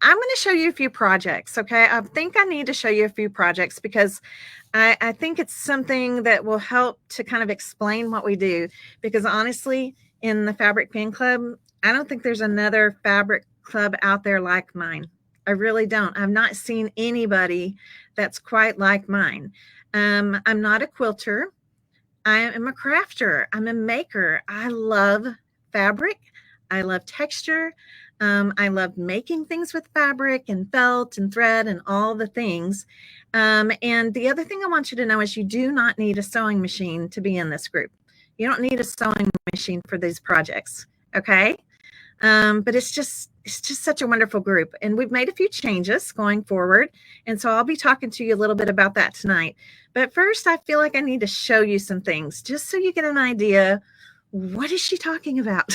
I'm going to show you a few projects, okay? I think I need to show you a few projects because I think it's something that will help to kind of explain what we do. Because honestly, in the Fabric Fan Club, I don't think there's another fabric club out there like mine. I really don't. I've not seen anybody that's quite like mine. I'm not a quilter. I am a crafter. I'm a maker. I love fabric. I love texture. I love making things with fabric and felt and thread and all the things. And the other thing I want you to know is you do not need a sewing machine to be in this group. You don't need a sewing machine for these projects. Okay. But it's just such a wonderful group. And we've made a few changes going forward. And so I'll be talking to you a little bit about that tonight. But first, I feel like I need to show you some things just so you get an idea. What is she talking about?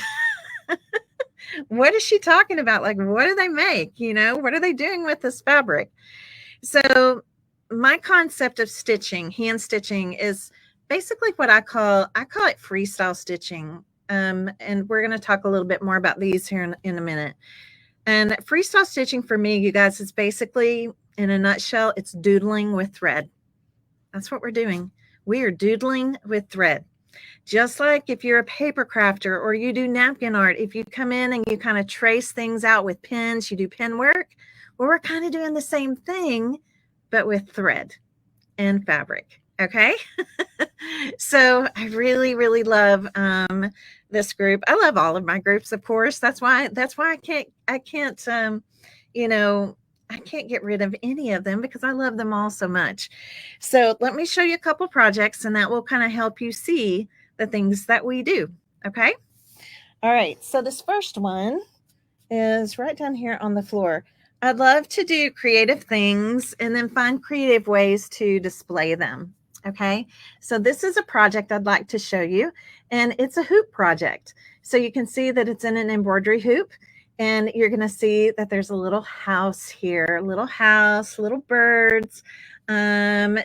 What is she talking about? Like, what do they make? What are they doing with this fabric? So my concept of stitching, hand stitching, is basically what I call it freestyle stitching. And we're going to talk a little bit more about these here in a minute. And freestyle stitching for me, you guys, is basically, in a nutshell, it's doodling with thread. That's what we're doing. We are doodling with thread. Just like if you're a paper crafter or you do napkin art, if you come in and you kind of trace things out with pens, you do pen work, well, we're kind of doing the same thing, but with thread and fabric. Okay. So I really, really love this group. I love all of my groups, of course. That's why I can't I can't get rid of any of them because I love them all so much. So let me show you a couple projects and that will kind of help you see the things that we do. Okay. All right. So this first one is right down here on the floor. I'd love to do creative things and then find creative ways to display them. Okay. So this is a project I'd like to show you, and it's a hoop project. So you can see that it's in an embroidery hoop, and you're going to see that there's a little house here, little birds,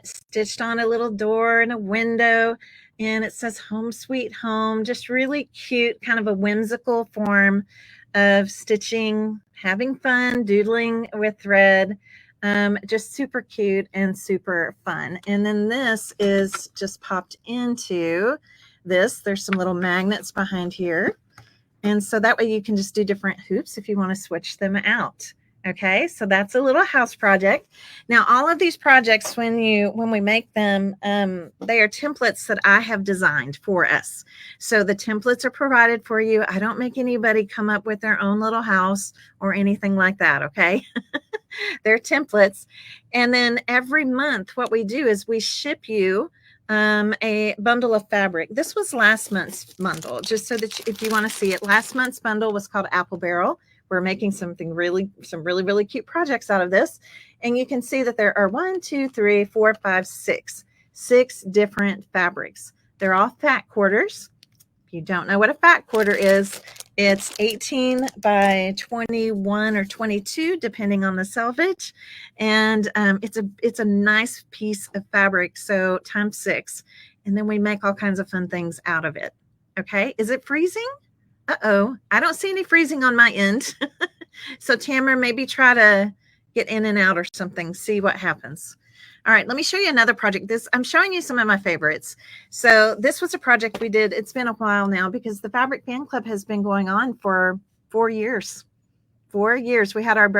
stitched on a little door and a window, and it says home sweet home. Just really cute, kind of a whimsical form of stitching, having fun, doodling with thread. Just super cute and super fun. And then this is just popped into this. There's some little magnets behind here. And so that way you can just do different hoops if you want to switch them out. Okay, so that's a little house project. Now, all of these projects, when we make them, they are templates that I have designed for us. So the templates are provided for you. I don't make anybody come up with their own little house or anything like that. Okay, they're templates. And then every month, what we do is we ship you a bundle of fabric. This was last month's bundle, just so that if you want to see it. Last month's bundle was called Apple Barrel. We're making some really, really cute projects out of this. And you can see that there are 6 different fabrics. They're all fat quarters. If you don't know what a fat quarter is, it's 18 by 21 or 22, depending on the selvage. And it's a nice piece of fabric, so times 6. And then we make all kinds of fun things out of it. Okay, is it freezing? Uh-oh, I don't see any freezing on my end. So Tamara, maybe try to get in and out or something, see what happens. All right, let me show you another project. I'm showing you some of my favorites. So this was a project we did. It's been a while now because the Fabric Fan Club has been going on for 4 years. 4 years. We had our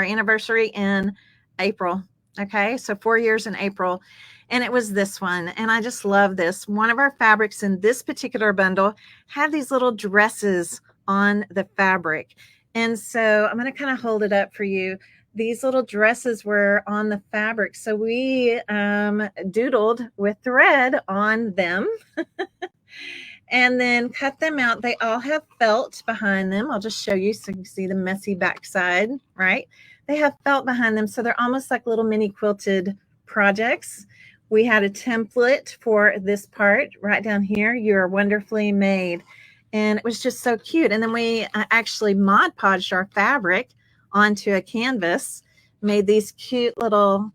anniversary in April. Okay, so 4 years in April. And it was this one. And I just love this. One of our fabrics in this particular bundle had these little dresses on the fabric. And so I'm going to kind of hold it up for you. These little dresses were on the fabric. So we doodled with thread on them and then cut them out. They all have felt behind them. I'll just show you so you can see the messy backside, right? They have felt behind them. So they're almost like little mini quilted projects. We had a template for this part right down here. You're wonderfully made. And it was just so cute. And then we actually Mod Podged our fabric onto a canvas, made these cute little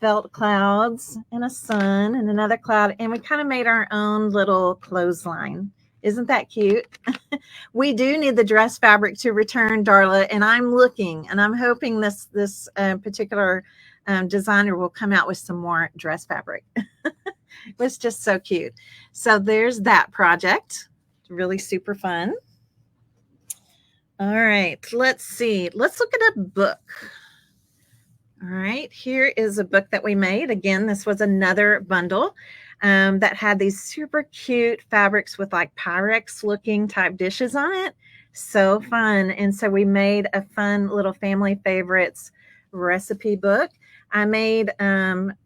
felt clouds and a sun and another cloud. And we kind of made our own little clothesline. Isn't that cute? We do need the dress fabric to return, Darla, and I'm looking and I'm hoping this particular designer will come out with some more dress fabric. It was just so cute. So there's that project. Really super fun. All right, let's see. Let's look at a book. All right, here is a book that we made. Again, this was another bundle that had these super cute fabrics with like Pyrex looking type dishes on it. So fun. And so we made a fun little family favorites recipe book. I made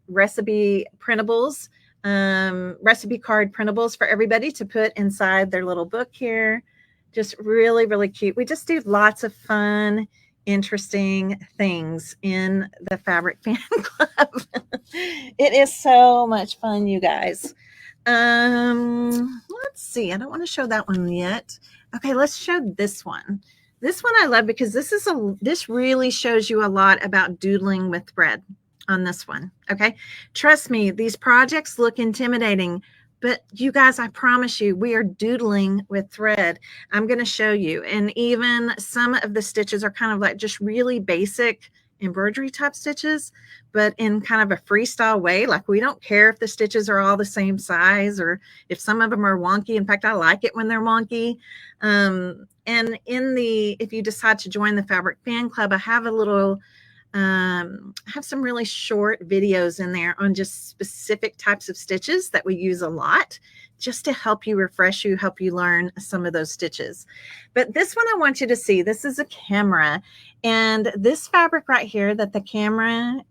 recipe printables, recipe card printables for everybody to put inside their little book here. Just really, really cute. We just do lots of fun, interesting things in the Fabric Fan Club. It is so much fun, you guys. Let's see. I don't want to show that one yet. Okay, let's show this one. This one I love because this really shows you a lot about doodling with thread on this one. Okay, trust me, these projects look intimidating, but you guys, I promise you, we are doodling with thread. I'm going to show you. And even some of the stitches are kind of like just really basic embroidery type stitches, but in kind of a freestyle way. Like we don't care if the stitches are all the same size or if some of them are wonky. In fact, I like it when they're wonky. And if you decide to join the Fabric Fan Club, I have a little have some really short videos in there on just specific types of stitches that we use a lot just to help you refresh you, help you learn some of those stitches. But this one I want you to see. This is a camera, and this fabric right here that the camera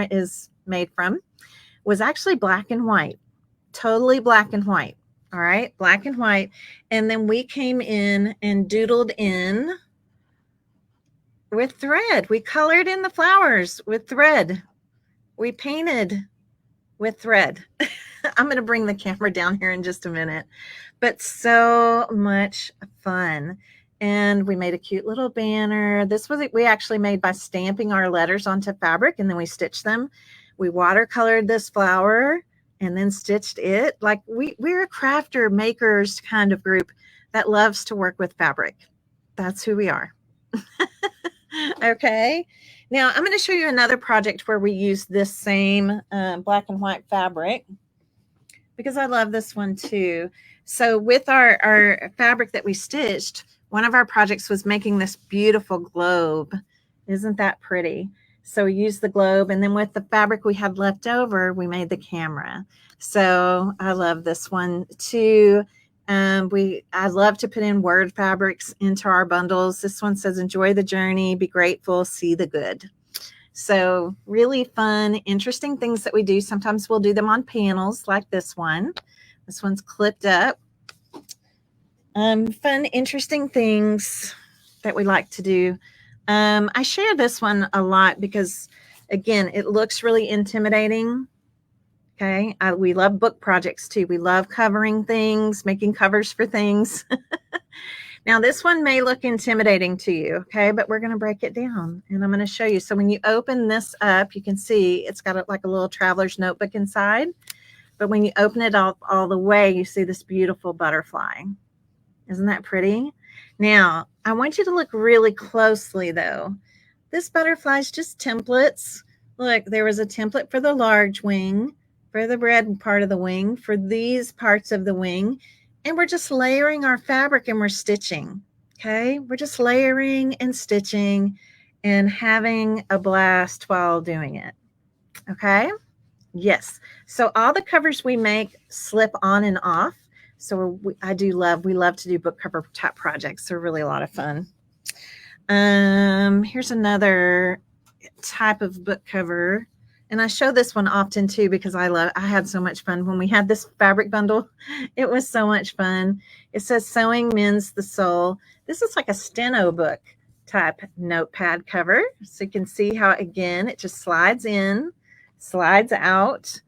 is made from was actually black and white, totally black and white. All right, black and white. And then we came in and doodled in with thread. We colored in the flowers with thread. We painted with thread. I'm going to bring the camera down here in just a minute, but so much fun. And we made a cute little banner. We actually made by stamping our letters onto fabric, and then we stitched them. We watercolored this flower and then stitched it. Like we're a crafter makers kind of group that loves to work with fabric. That's who we are. Okay, now I'm going to show you another project where we use this same black and white fabric because I love this one too. So with our fabric that we stitched, one of our projects was making this beautiful globe. Isn't that pretty? So we used the globe, and then with the fabric we had left over, we made the camera. So I love this one too. I love to put in word fabrics into our bundles. This one says, enjoy the journey, be grateful, see the good. So really fun, interesting things that we do. Sometimes we'll do them on panels like this one. This one's clipped up. Fun, interesting things that we like to do. I share this one a lot because, again, it looks really intimidating. Okay, we love book projects too. We love covering things, making covers for things. Now, this one may look intimidating to you, okay, but we're going to break it down and I'm going to show you. So when you open this up, you can see it's got like a little traveler's notebook inside. But when you open it all the way, you see this beautiful butterfly. Isn't that pretty? Now, I want you to look really closely, though. This butterfly is just templates. Look, there was a template for the large wing, for the red part of the wing, for these parts of the wing, and we're just layering our fabric and we're stitching, okay? We're just layering and stitching and having a blast while doing it, okay? Yes, so all the covers we make slip on and off. So we love to do book cover type projects. They're really a lot of fun. Here's another type of book cover. And I show this one often too because I had so much fun when we had this fabric bundle. It was so much fun. It says Sewing Mends the Soul. This is like a steno book type notepad cover. So you can see how, again, it just slides in, slides out.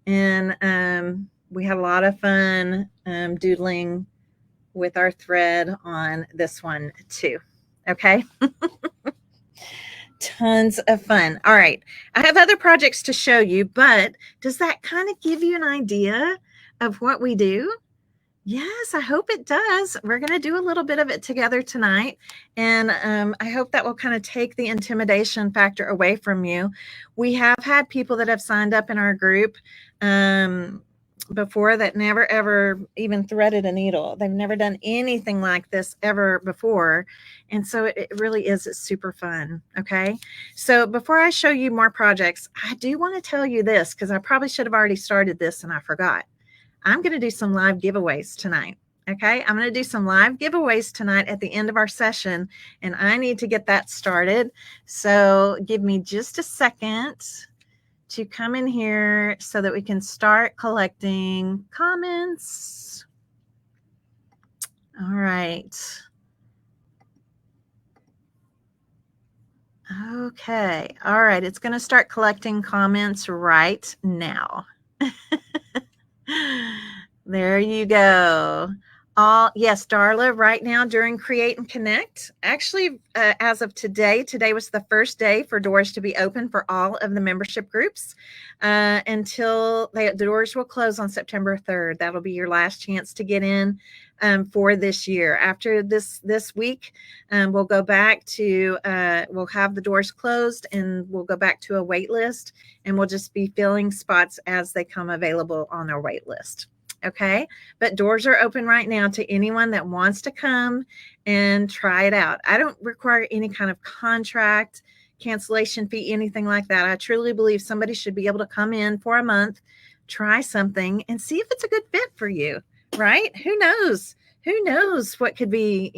And we had a lot of fun doodling with our thread on this one too. Okay. Tons of fun. All right. I have other projects to show you, but does that kind of give you an idea of what we do? Yes, I hope it does. We're going to do a little bit of it together tonight. And I hope that will kind of take the intimidation factor away from you. We have had people that have signed up in our group before that never ever even threaded a needle. They've never done anything like this ever before. And so it really is super fun. Okay. So before I show you more projects, I do want to tell you this because I probably should have already started this and I forgot. I'm going to do some live giveaways tonight. Okay, I'm going to do some live giveaways tonight at the end of our session, and I need to get that started. So give me just a second to come in here so that we can start collecting comments. All right. Okay. All right. It's going to start collecting comments right now. There you go. Yes, Darla, right now during Create and Connect, actually, as of today was the first day for doors to be open for all of the membership groups until the doors will close on September 3rd. That'll be your last chance to get in for this year. After this week, we'll go back to, we'll have the doors closed and we'll go back to a wait list, and we'll just be filling spots as they come available on our wait list. Okay, but doors are open right now to anyone that wants to come and try it out. I don't require any kind of contract, cancellation fee, anything like that. I truly believe somebody should be able to come in for a month, try something, and see if it's a good fit for you, right? Who knows? Who knows what could be,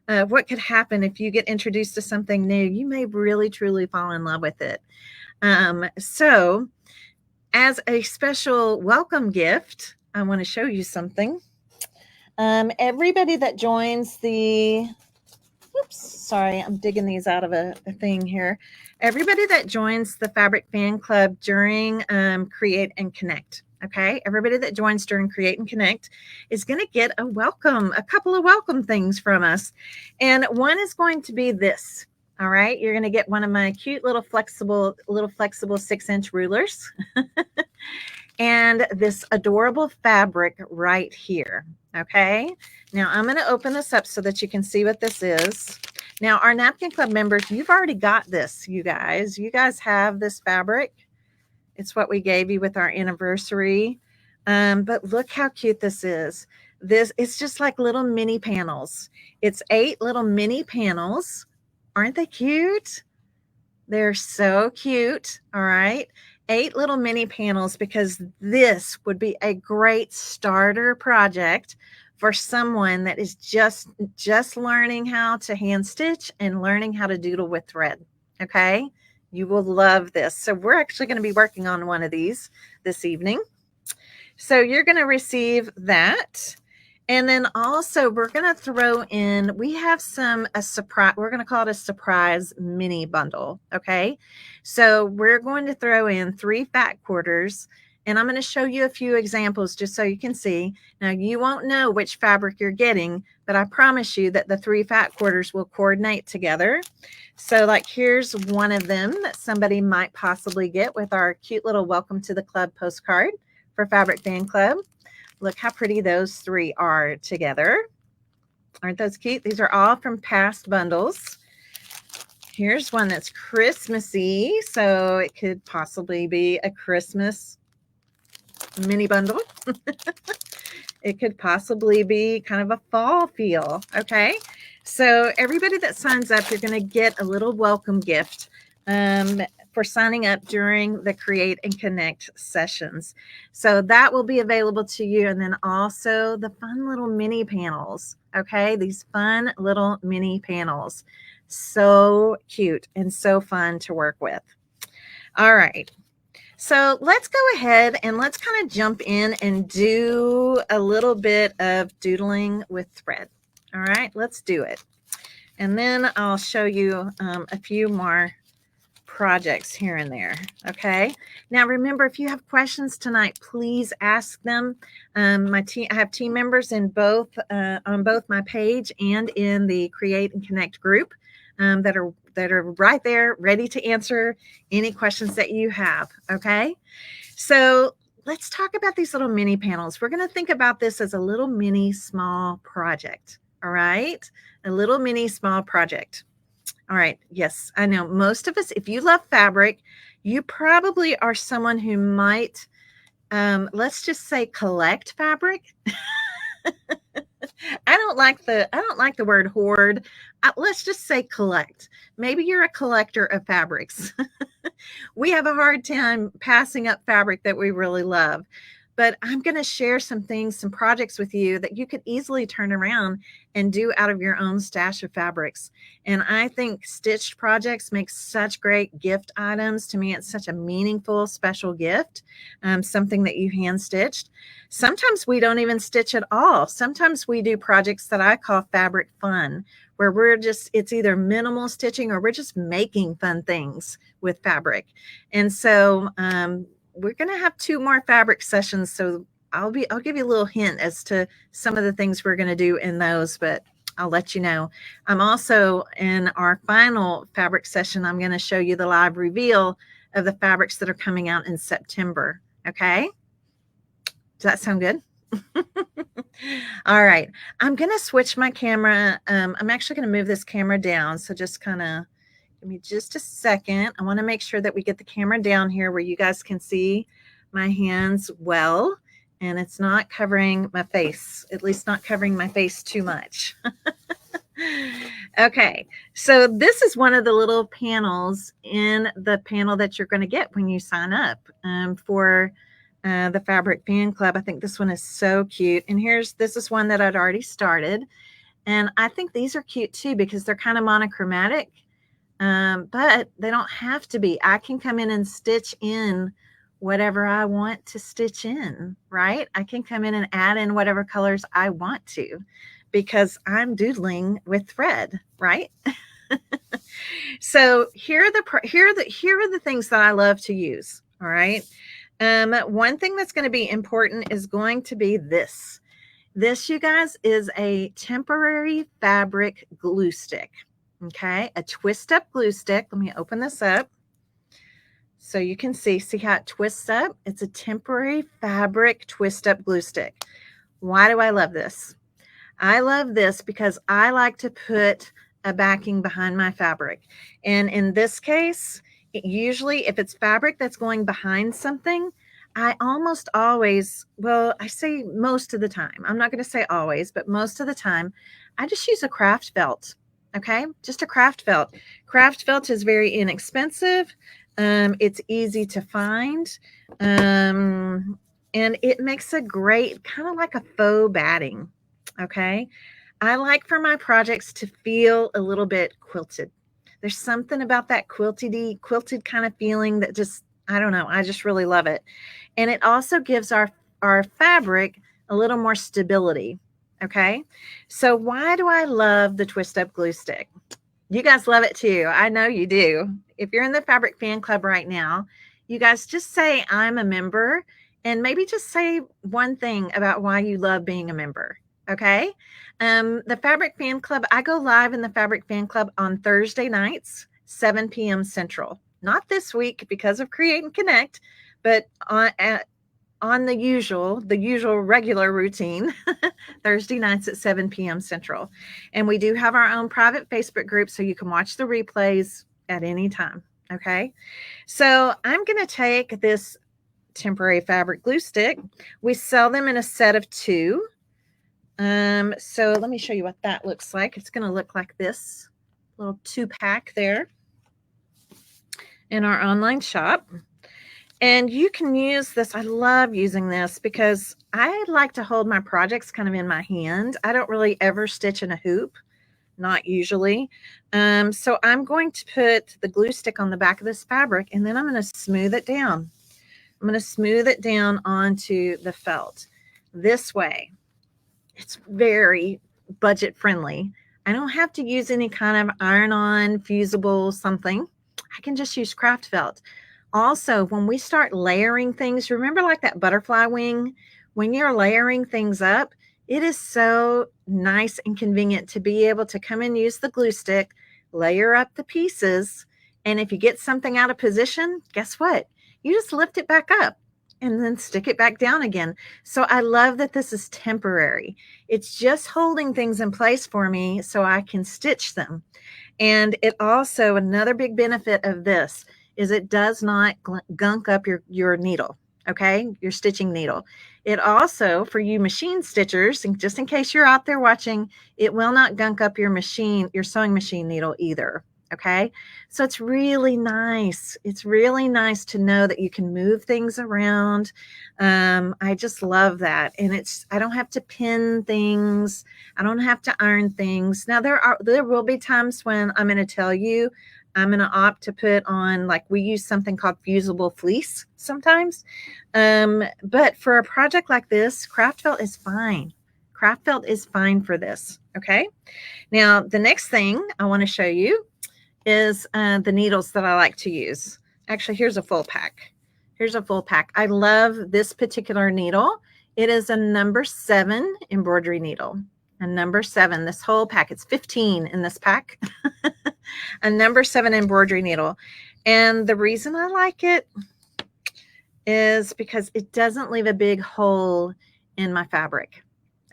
what could happen if you get introduced to something new? You may really, truly fall in love with it. So, as a special welcome gift, I want to show you something. Everybody that joins the, sorry, I'm digging these out of a thing here. Everybody that joins the Fabric Fan Club during Create and Connect, okay? Everybody that joins during Create and Connect is going to get a couple of welcome things from us. And one is going to be this. All right, you're going to get one of my cute little flexible 6-inch rulers. And this adorable fabric right here. Okay, now I'm going to open this up so that you can see what this is. Now, our Napkin Club members, you've already got this, you guys. You guys have this fabric. It's what we gave you with our anniversary. But look how cute this is. It's just like little mini panels. It's 8 little mini panels. Aren't they cute? They're so cute. All right. 8 little mini panels, because this would be a great starter project for someone that is just learning how to hand stitch and learning how to doodle with thread. Okay. You will love this. So we're actually going to be working on one of these this evening. So you're going to receive that. And then also we're going to throw in, we have a surprise, we're going to call it a surprise mini bundle. Okay. So we're going to throw in 3 fat quarters, and I'm going to show you a few examples just so you can see. Now, you won't know which fabric you're getting, but I promise you that the 3 fat quarters will coordinate together. So like, here's one of them that somebody might possibly get with our cute little welcome to the club postcard for Fabric Fan Club. Look how pretty those 3 are together. Aren't those cute? These are all from past bundles. Here's one that's Christmassy, so it could possibly be a Christmas mini bundle. It could possibly be kind of a fall feel. Okay, so everybody that signs up, you're going to get a little welcome gift for signing up during the Create and Connect sessions. So that will be available to you. And then also the fun little mini panels. Okay, these fun little mini panels. So cute and so fun to work with. All right. So let's go ahead and let's kind of jump in and do a little bit of doodling with thread. All right, let's do it. And then I'll show you a few more projects here and there. Okay. Now remember, if you have questions tonight, please ask them. I have team members in both on both my page and in the Create and Connect group that are right there ready to answer any questions that you have. Okay. So let's talk about these little mini panels. We're going to think about this as a little mini small project. All right. A little mini small project. All right. Yes, I know most of us, if you love fabric, you probably are someone who might, let's just say, collect fabric. I don't like the word hoard. Let's just say collect. Maybe you're a collector of fabrics. We have a hard time passing up fabric that we really love. But I'm going to share some things, some projects with you that you could easily turn around and do out of your own stash of fabrics. And I think stitched projects make such great gift items. To me, it's such a meaningful, special gift, something that you hand stitched. Sometimes we don't even stitch at all. Sometimes we do projects that I call fabric fun, where it's either minimal stitching or we're just making fun things with fabric. And so we're going to have 2 more fabric sessions. So I'll give you a little hint as to some of the things we're going to do in those, but I'll let you know. I'm also in our final fabric session. I'm going to show you the live reveal of the fabrics that are coming out in September. Okay. Does that sound good? All right. I'm going to switch my camera. I'm actually going to move this camera down. So just kind of give me just a second. I want to make sure that we get the camera down here where you guys can see my hands well, and it's not covering my face, at least not covering my face too much. Okay, so this is one of the little panels in the panel that you're going to get when you sign up for the Fabric Fan Club. I think this one is so cute. And this is one that I'd already started. And I think these are cute too because they're kind of monochromatic. But they don't have to be. I can come in and stitch in whatever I want to stitch in, right? I can come in and add in whatever colors I want to because I'm doodling with thread, right? So here are the things that I love to use, all right? One thing that's going to be important is going to be this. This, you guys, is a temporary fabric glue stick. Okay, a twist up glue stick. Let me open this up so you can see how it twists up. It's a temporary fabric twist up glue stick. Why do I love this? I love this because I like to put a backing behind my fabric. And in this case, usually if it's fabric that's going behind something, I almost always, well, I say most of the time, I'm not going to say always, but most of the time, I just use a craft felt. Okay, just a craft felt. Craft felt is very inexpensive. It's easy to find. And it makes a great, kind of like a faux batting. Okay, I like for my projects to feel a little bit quilted. There's something about that quilted kind of feeling that just, I don't know, I just really love it. And it also gives our fabric a little more stability. Okay, so why do I love the twist up glue stick? You guys love it too. I know you do. If you're in the Fabric Fan Club right now, you guys just say I'm a member and maybe just say one thing about why you love being a member. Okay, the Fabric Fan Club, I go live in the Fabric Fan Club on Thursday nights, 7 p.m. Central. Not this week because of Create and Connect, but on the usual regular routine, Thursday nights at 7 p.m. Central. And we do have our own private Facebook group, so you can watch the replays at any time. Okay. So I'm going to take this temporary fabric glue stick. We sell them in a set of 2. So let me show you what that looks like. It's going to look like this little 2-pack there in our online shop. And you can use this. I love using this because I like to hold my projects kind of in my hand. I don't really ever stitch in a hoop, not usually. So I'm going to put the glue stick on the back of this fabric, and then I'm going to smooth it down. I'm going to smooth it down onto the felt. This way, it's very budget friendly. I don't have to use any kind of iron-on fusible something. I can just use craft felt. Also, when we start layering things, remember like that butterfly wing? When you're layering things up, it is so nice and convenient to be able to come and use the glue stick, layer up the pieces, and if you get something out of position, guess what? You just lift it back up. and then stick it back down again. So I love that this is temporary. It's just holding things in place for me so I can stitch them. And it also, another big benefit of this is it does not gunk up your needle, okay? Your stitching needle. It also, for you machine stitchers, and just in case you're out there watching, it will not gunk up your sewing machine needle either, okay? So it's really nice. It's really nice to know that you can move things around. I just love that. And I don't have to pin things. I don't have to iron things. Now there will be times when I'm going to tell you I'm going to opt to put on, like, we use something called fusible fleece sometimes. But for a project like this, craft felt is fine. Craft felt is fine for this. Okay. Now the next thing I want to show you is the needles that I like to use. Actually, here's a full pack. Here's a full pack. I love this particular needle. It is a number 7 embroidery needle. A number 7, this whole pack, it's 15 in this pack. A number 7 embroidery needle. And the reason I like it is because it doesn't leave a big hole in my fabric.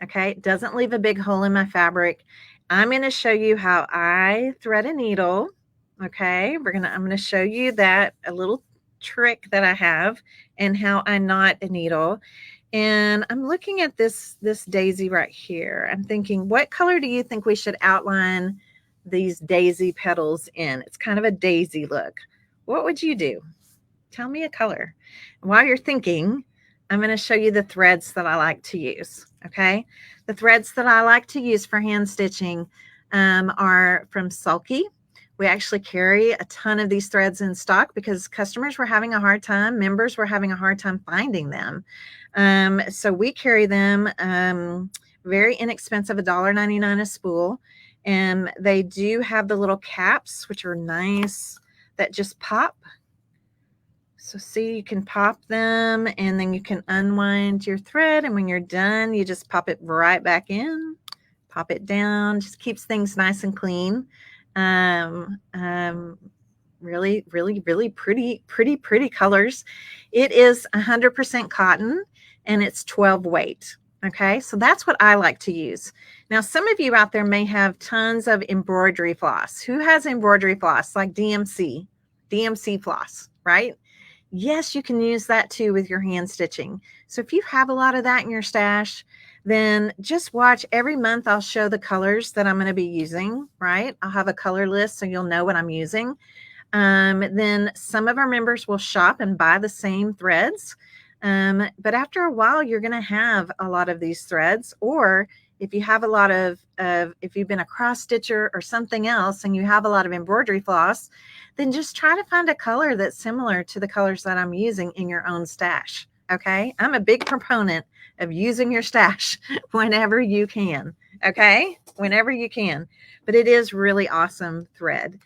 Okay, it doesn't leave a big hole in my fabric. I'm going to show you how I thread a needle. Okay, I'm going to show you that, a little trick that I have, and how I knot a needle. And I'm looking at this daisy right here. I'm thinking, what color do you think we should outline these daisy petals in? It's kind of a daisy look. What would you do? Tell me a color. While you're thinking, I'm going to show you the threads that I like to use. Okay, the threads that I like to use for hand stitching are from Sulky. We actually carry a ton of these threads in stock because customers were having a hard time, members were having a hard time finding them. So we carry them, very inexpensive, $1.99 a spool. And they do have the little caps, which are nice, that just pop. So see, you can pop them and then you can unwind your thread. And when you're done, you just pop it right back in, pop it down, just keeps things nice and clean. Really, really, really pretty colors. It is 100% cotton and it's 12 weight. Okay, so that's what I like to use. Now, some of you out there may have tons of embroidery floss. Who has embroidery floss? Like DMC floss, right? Yes, you can use that too with your hand stitching. So if you have a lot of that in your stash, then just watch. Every month I'll show the colors that I'm going to be using, right? I'll have a color list so you'll know what I'm using. Then some of our members will shop and buy the same threads. But after a while, you're going to have a lot of these threads, or if you have a lot of, if you've been a cross stitcher or something else and you have a lot of embroidery floss, then just try to find a color that's similar to the colors that I'm using in your own stash. Okay. I'm a big proponent of using your stash whenever you can. Okay. Whenever you can, but it is really awesome thread.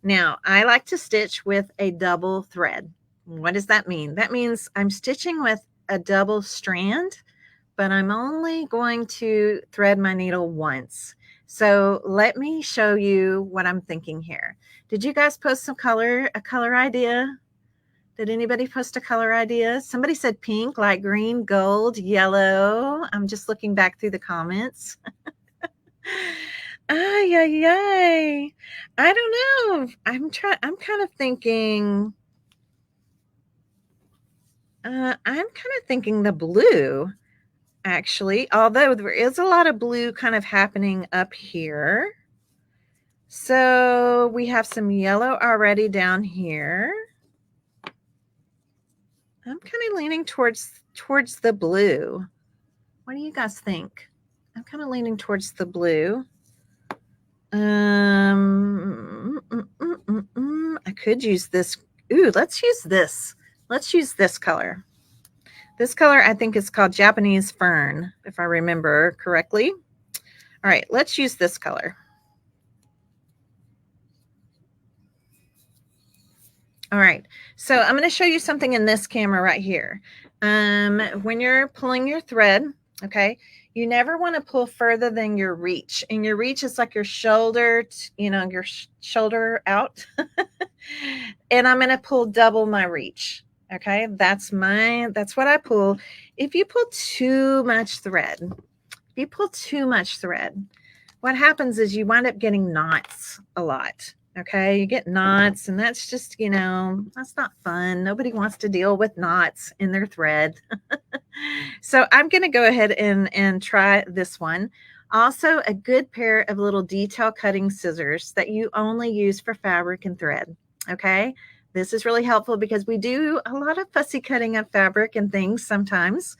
Now, I like to stitch with a double thread. What does that mean? That means I'm stitching with a double strand, but I'm only going to thread my needle once. So let me show you what I'm thinking here. Did you guys post a color idea? Did anybody post a color idea? Somebody said pink, light green, gold, yellow. I'm just looking back through the comments. Ay, ay, ay. I don't know. I'm kind of thinking, the blue, actually, although there is a lot of blue kind of happening up here. So we have some yellow already down here. I'm kind of leaning towards the blue. What do you guys think? I'm kind of leaning towards the blue. I could use this. Ooh, let's use this. Let's use this color. This color, I think, is called Japanese Fern, if I remember correctly. All right, let's use this color. All right, so I'm going to show you something in this camera right here. When you're pulling your thread, okay, you never want to pull further than your reach. And your reach is like your shoulder, your shoulder out. And I'm going to pull double my reach. Okay, that's what I pull. If you pull too much thread, what happens is you wind up getting knots a lot. Okay, you get knots, and that's just, that's not fun. Nobody wants to deal with knots in their thread. So I'm going to go ahead and try this one. Also, a good pair of little detail cutting scissors that you only use for fabric and thread. Okay, this is really helpful because we do a lot of fussy cutting of fabric and things sometimes,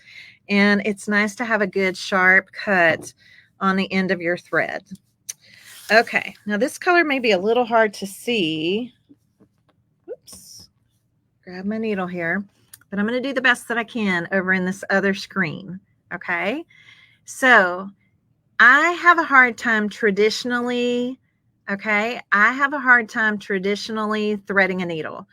and it's nice to have a good sharp cut on the end of your thread. Okay, now this color may be a little hard to see. Oops, grab my needle here, but I'm going to do the best that I can over in this other screen. Okay, so I have a hard time traditionally, threading a needle.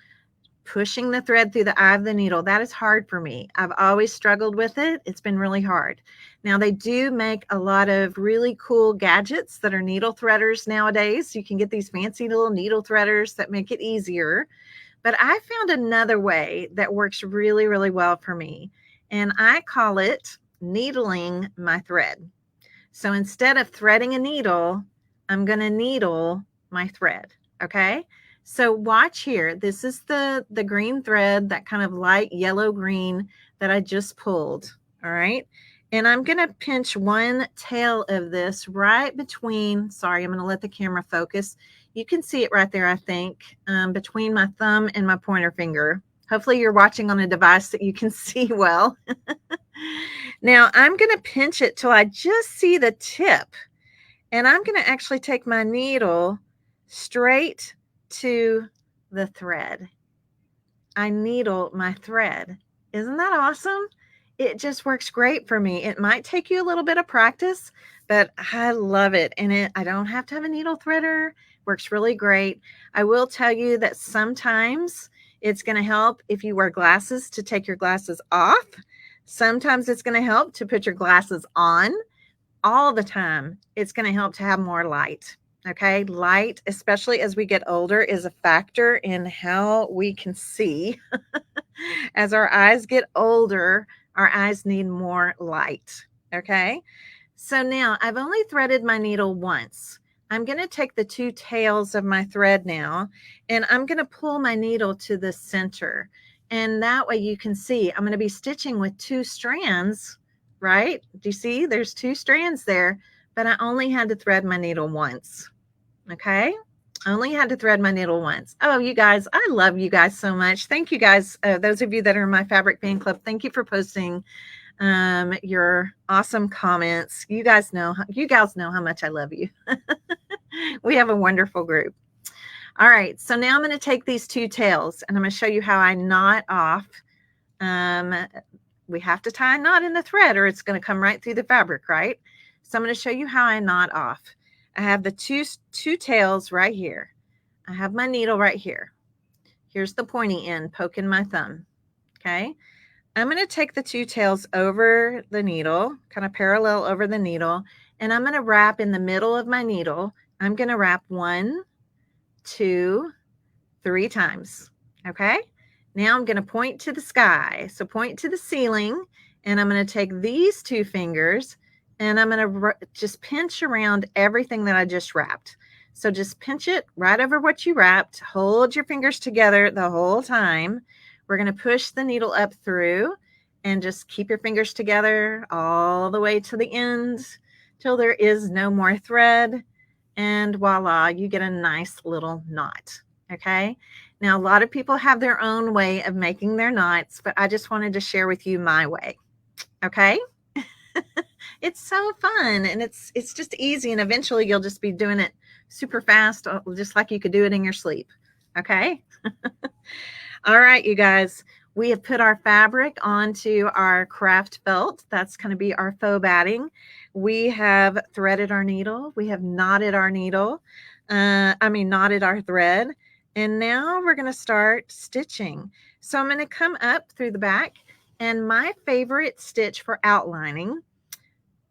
Pushing the thread through the eye of the needle, that is hard for me. I've always struggled with it. It's been really hard. Now, they do make a lot of really cool gadgets that are needle threaders nowadays. You can get these fancy little needle threaders that make it easier. But I found another way that works really, really well for me. And I call it needling my thread. So instead of threading a needle, I'm going to needle my thread. Okay. So watch here. This is the green thread, that kind of light yellow green that I just pulled. All right. And I'm going to pinch one tail of this right between, sorry, I'm going to let the camera focus. You can see it right there, I think, between my thumb and my pointer finger. Hopefully you're watching on a device that you can see well. Now I'm going to pinch it till I just see the tip. And I'm going to actually take my needle straight to the thread. I needle my thread. Isn't that awesome? It just works great for me. It might take you a little bit of practice, but I love it. And I don't have to have a needle threader. Works really great. I will tell you that sometimes it's going to help if you wear glasses to take your glasses off. Sometimes it's going to help to put your glasses on. All the time, it's going to help to have more light. Okay, light, especially as we get older, is a factor in how we can see. As our eyes get older, our eyes need more light. Okay, so now I've only threaded my needle once. I'm going to take the two tails of my thread now, and I'm going to pull my needle to the center. And that way you can see I'm going to be stitching with two strands, right? Do you see? There's two strands there, but I only had to thread my needle once. Okay, I only had to thread my needle once. Oh, you guys, I love you guys so much. Thank you guys. Those of you that are in my Fabric Fan Club, thank you for posting your awesome comments. You guys know how much I love you. We have a wonderful group. All right, so now I'm going to take these two tails and I'm going to show you how I knot off. We have to tie a knot in the thread or it's going to come right through the fabric, right? So I'm going to show you how I knot off. I have the two tails right here. I have my needle right here. Here's the pointy end poking my thumb. Okay. I'm going to take the two tails over the needle, kind of parallel over the needle, and I'm going to wrap in the middle of my needle. I'm going to wrap 1, 2, 3 times. Okay. Now I'm going to point to the sky. So point to the ceiling, and I'm going to take these two fingers and I'm going to just pinch around everything that I just wrapped. So just pinch it right over what you wrapped. Hold your fingers together the whole time. We're going to push the needle up through and just keep your fingers together all the way to the end till there is no more thread. And voila, you get a nice little knot. Okay. Now, a lot of people have their own way of making their knots, but I just wanted to share with you my way. Okay. It's so fun and it's just easy, and eventually you'll just be doing it super fast, just like you could do it in your sleep. Okay. All right, you guys, we have put our fabric onto our craft felt. That's going to be our faux batting. We have threaded our needle. We have knotted our needle. Knotted our thread. And now we're going to start stitching. So I'm going to come up through the back, and my favorite stitch for outlining,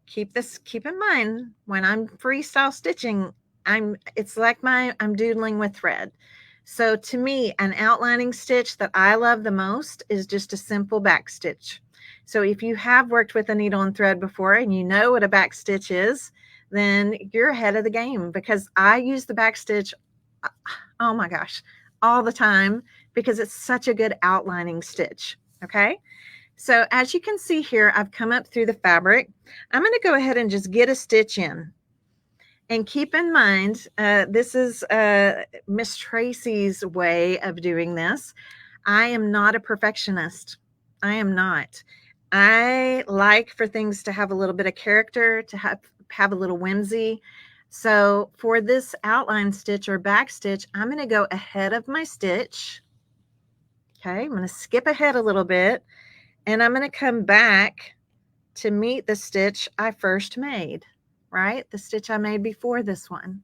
keep in mind when I'm freestyle stitching, it's like I'm doodling with thread. So to me, an outlining stitch that I love the most is just a simple back stitch. So if you have worked with a needle and thread before and you know what a back stitch is, then you're ahead of the game, because I use the back stitch, oh my gosh, all the time, because it's such a good outlining stitch. Okay. So as you can see here, I've come up through the fabric. I'm going to go ahead and just get a stitch in. And keep in mind, this is Miss Tracy's way of doing this. I am not a perfectionist. I am not. I like for things to have a little bit of character, to have a little whimsy. So for this outline stitch or back stitch, I'm going to go ahead of my stitch. Okay, I'm going to skip ahead a little bit, and I'm going to come back to meet the stitch I first made, right? The stitch I made before this one.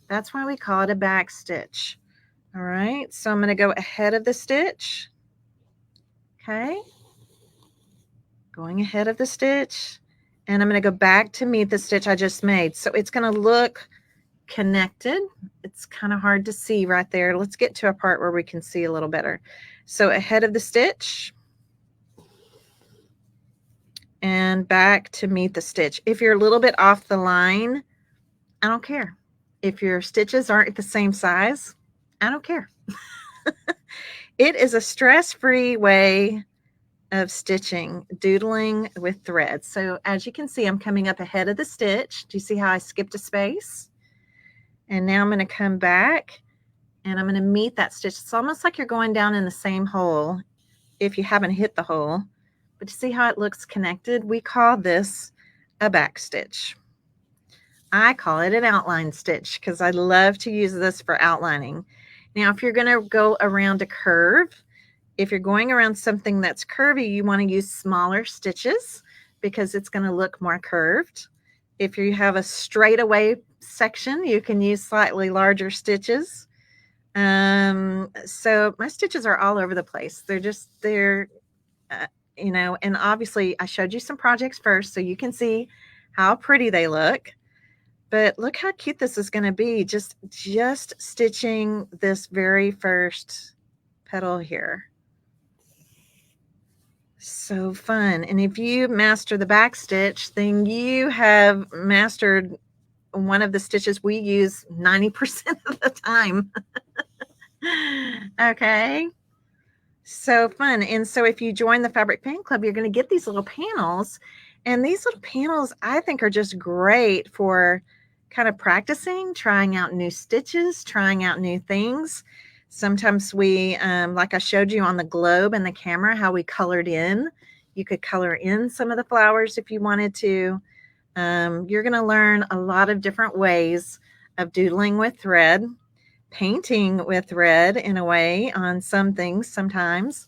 That's why we call it a back stitch. All right, so I'm going to go ahead of the stitch. Okay, going ahead of the stitch, and I'm going to go back to meet the stitch I just made. So it's going to look connected. It's kind of hard to see right there. Let's get to a part where we can see a little better. So ahead of the stitch and back to meet the stitch. If you're a little bit off the line, I don't care. If your stitches aren't the same size, I don't care. It is a stress-free way of stitching, doodling with thread. So as you can see, I'm coming up ahead of the stitch. Do you see how I skipped a space? And now I'm going to come back and I'm going to meet that stitch. It's almost like you're going down in the same hole if you haven't hit the hole. But you see how it looks connected? We call this a back stitch. I call it an outline stitch because I love to use this for outlining. Now, if you're going to go around a curve, if you're going around something that's curvy, you want to use smaller stitches because it's going to look more curved. If you have a straightaway section, you can use slightly larger stitches. So my stitches are all over the place. They're you know, and obviously I showed you some projects first so you can see how pretty they look. But look how cute this is going to be, just stitching this very first petal here. So fun. And if you master the back stitch, then you have mastered one of the stitches we use 90% of the time. Okay. So fun. And so if you join the Fabric Fan Club, you're going to get these little panels. And these little panels, I think, are just great for kind of practicing, trying out new stitches, trying out new things. Sometimes we, like I showed you on the globe and the camera, how we colored in. You could color in some of the flowers if you wanted to. You're going to learn a lot of different ways of doodling with thread, painting with thread in a way on some things sometimes,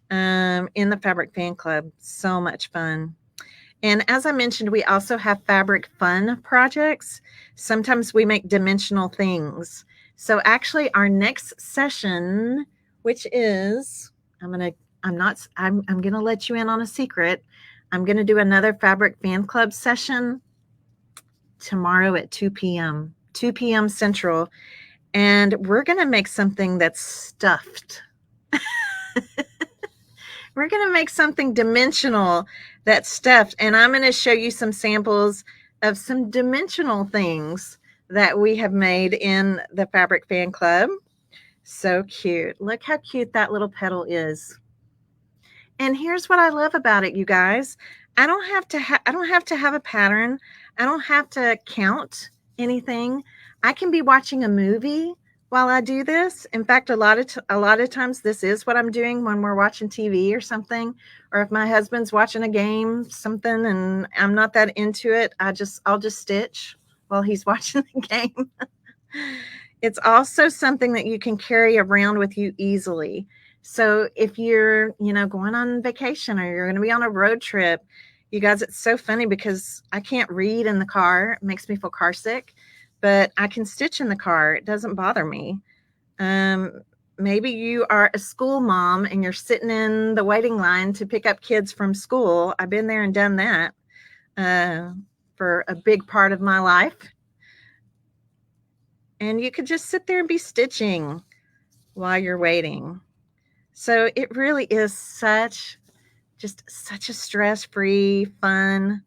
in the Fabric Fan Club. So much fun. And as I mentioned, we also have fabric fun projects. Sometimes we make dimensional things. So actually our next session, which is, I'm going to let you in on a secret. I'm going to do another Fabric Fan Club session tomorrow at 2 p.m. Central. And we're going to make something that's stuffed. We're going to make something dimensional that's stuffed. And I'm going to show you some samples of some dimensional things that we have made in the Fabric Fan Club. So cute. Look how cute that little petal is. And here's what I love about it, you guys. I don't have to have a pattern. I don't have to count anything. I can be watching a movie while I do this. In fact, a lot of times this is what I'm doing when we're watching TV or something, or if my husband's watching a game, something, and I'm not that into it, I'll just stitch while he's watching the game. It's also something that you can carry around with you easily. So if you're, going on vacation or you're going to be on a road trip, you guys, it's so funny because I can't read in the car. It makes me feel car sick. But I can stitch in the car. It doesn't bother me. Maybe you are a school mom and you're sitting in the waiting line to pick up kids from school. I've been there and done that for a big part of my life. And you could just sit there and be stitching. while you're waiting. So it really is just such a stress-free, fun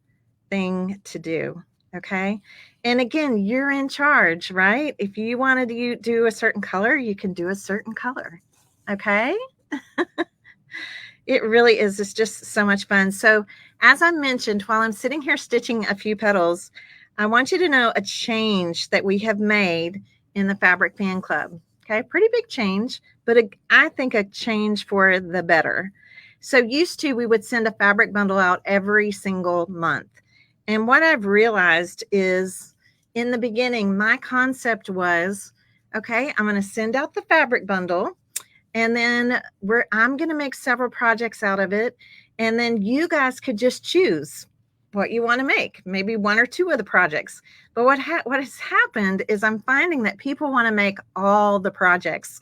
thing to do. Okay. And again, you're in charge, right? If you wanted to do a certain color, you can do a certain color. Okay. It really is. It's just so much fun. So, as I mentioned, while I'm sitting here stitching a few petals, I want you to know a change that we have made in the Fabric Fan Club. Okay, pretty big change, but I think a change for the better. So, used to, we would send a fabric bundle out every single month. And what I've realized is in the beginning, my concept was okay, I'm going to send out the fabric bundle and then I'm going to make several projects out of it, and then you guys could just choose what you want to make, maybe one or two of the projects. But what has happened is I'm finding that people want to make all the projects.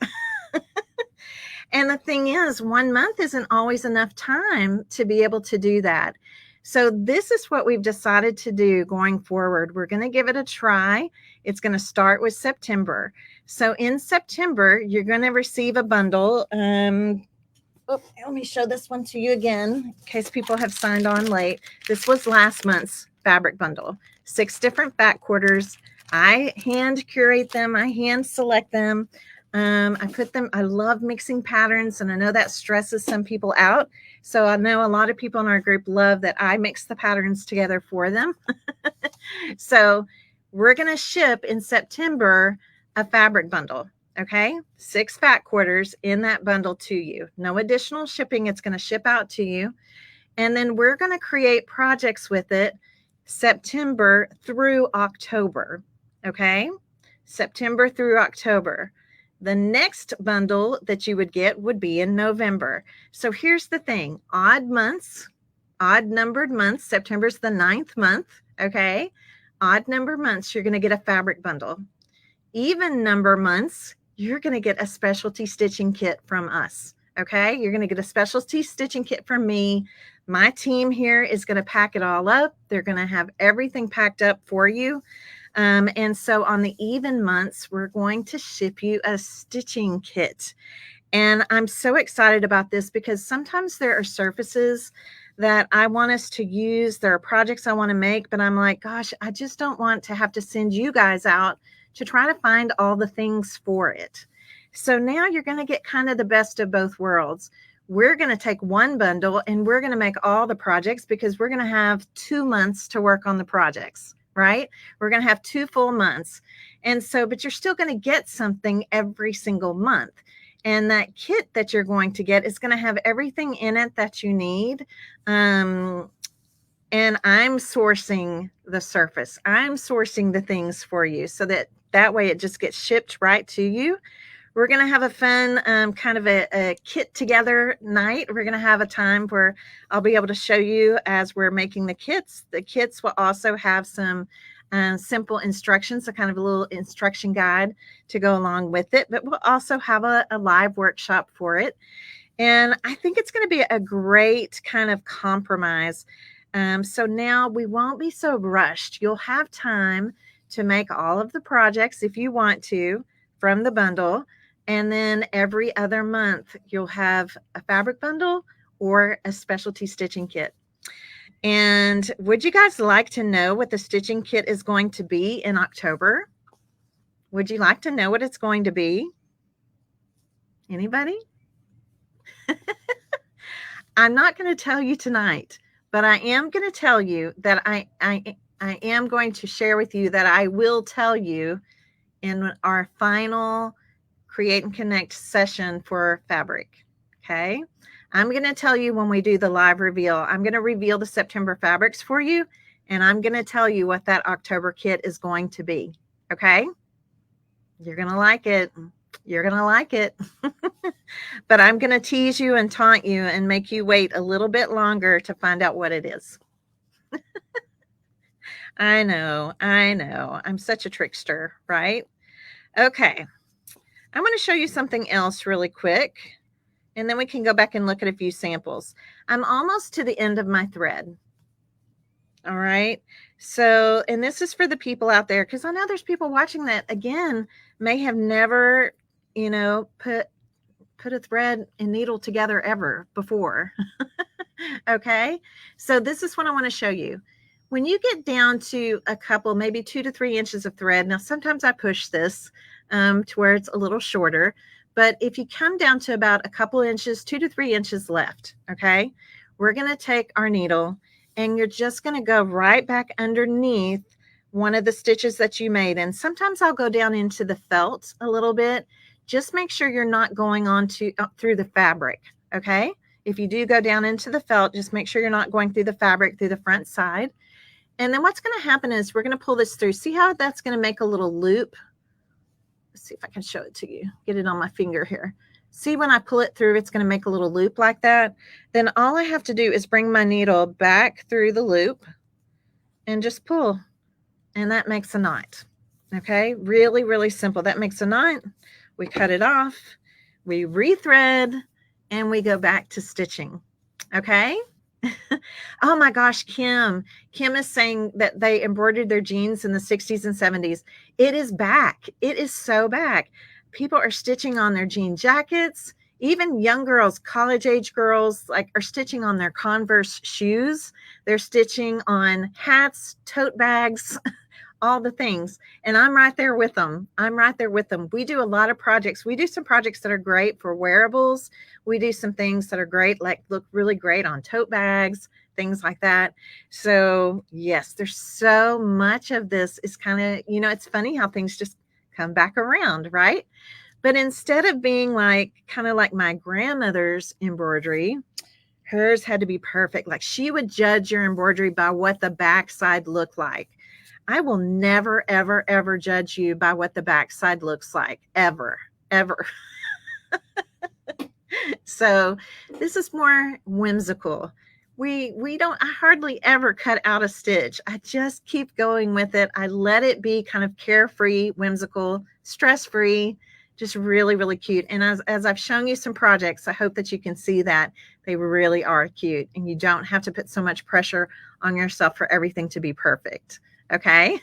And the thing is, 1 month isn't always enough time to be able to do that. So this is what we've decided to do going forward. We're going to give it a try. It's going to start with September. So in September, you're going to receive a bundle. Let me show this one to you again in case people have signed on late. This was last month's fabric bundle. 6 different back quarters. I hand curate them. I hand select them. I love mixing patterns, and I know that stresses some people out. So I know a lot of people in our group love that I mix the patterns together for them. So we're going to ship in September a fabric bundle. Okay, 6 fat quarters in that bundle to you. No additional shipping. It's going to ship out to you. And then we're going to create projects with it September through October. Okay, September through October. The next bundle that you would get would be in November. So here's the thing, odd numbered months. September's the 9th month. Okay, odd number months, you're going to get a fabric bundle. Even number months, you're going to get a specialty stitching kit from us. Okay, you're going to get a specialty stitching kit from me. My team here is going to pack it all up. They're going to have everything packed up for you. And so on the even months, we're going to ship you a stitching kit. And I'm so excited about this because sometimes there are surfaces that I want us to use. There are projects I want to make, but I'm like, gosh, I just don't want to have to send you guys out to try to find all the things for it. So now you're going to get kind of the best of both worlds. We're going to take one bundle and we're going to make all the projects because we're going to have 2 months to work on the projects, right? We're going to have 2 full months. And so, but you're still going to get something every single month. And that kit that you're going to get is going to have everything in it that you need. And I'm sourcing the surface. I'm sourcing the things for you so that way it just gets shipped right to you. We're going to have a fun kind of a kit together night. We're going to have a time where I'll be able to show you as we're making the kits. The kits will also have some simple instructions, a kind of a little instruction guide to go along with it, but we'll also have a live workshop for it. And I think it's going to be a great kind of compromise. So now we won't be so rushed. You'll have time to make all of the projects if you want to from the bundle. And then every other month, you'll have a fabric bundle or a specialty stitching kit. And would you guys like to know what the stitching kit is going to be in October? Would you like to know what it's going to be? Anybody? I'm not going to tell you tonight, but I am going to tell you that I am going to share with you that I will tell you in our final Create and Connect session for fabric. Okay. I'm going to tell you when we do the live reveal. I'm going to reveal the September fabrics for you, and I'm going to tell you what that October kit is going to be. Okay. You're going to like it. You're going to like it. But I'm going to tease you and taunt you and make you wait a little bit longer to find out what it is. I know. I'm such a trickster, right? Okay. I'm going to show you something else really quick, and then we can go back and look at a few samples. I'm almost to the end of my thread. All right. So, and this is for the people out there, because I know there's people watching that, again, may have never, put put a thread and needle together ever before. Okay, so this is what I want to show you. When you get down to a couple, maybe 2 to 3 inches of thread, now sometimes I push this to where it's a little shorter, but if you come down to about a couple inches, 2 to 3 inches left, okay, we're going to take our needle and you're just going to go right back underneath one of the stitches that you made. And sometimes I'll go down into the felt a little bit. Just make sure you're not going on to through the fabric, okay? If you do go down into the felt, just make sure you're not going through the fabric through the front side. And then what's going to happen is we're going to pull this through. See how that's going to make a little loop? Let's see if I can show it to you. Get it on my finger here. See, when I pull it through, it's going to make a little loop like that. Then all I have to do is bring my needle back through the loop and just pull. And that makes a knot. Okay, really, really simple. That makes a knot. We cut it off. We rethread. And we go back to stitching. Okay. Oh my gosh, Kim is saying that they embroidered their jeans in the 60s and 70s. It is back. It is so back. People are stitching on their jean jackets. Even young girls, college age girls, like, are stitching on their Converse shoes. They're stitching on hats, tote bags, all the things. And I'm right there with them. We do a lot of projects. We do some projects that are great for wearables. We do some things that are great, like look really great on tote bags, things like that. So yes, there's so much of this is kind of, it's funny how things just come back around, right? But instead of being like, kind of like my grandmother's embroidery, hers had to be perfect. Like, she would judge your embroidery by what the backside looked like. I will never, ever, ever judge you by what the backside looks like, ever, ever. So this is more whimsical. I hardly ever cut out a stitch. I just keep going with it. I let it be kind of carefree, whimsical, stress-free, just really, really cute. And as I've shown you some projects, I hope that you can see that they really are cute, and you don't have to put so much pressure on yourself for everything to be perfect. Okay.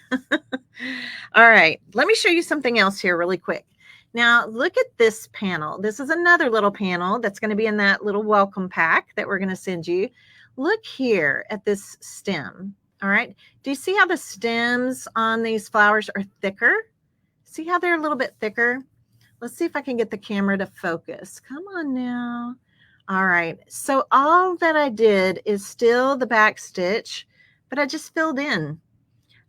All right. Let me show you something else here really quick. Now, look at this panel. This is another little panel that's going to be in that little welcome pack that we're going to send you. Look here at this stem. All right. Do you see how the stems on these flowers are thicker? See how they're a little bit thicker? Let's see if I can get the camera to focus. Come on now. All right. So all that I did is still the back stitch, but I just filled in.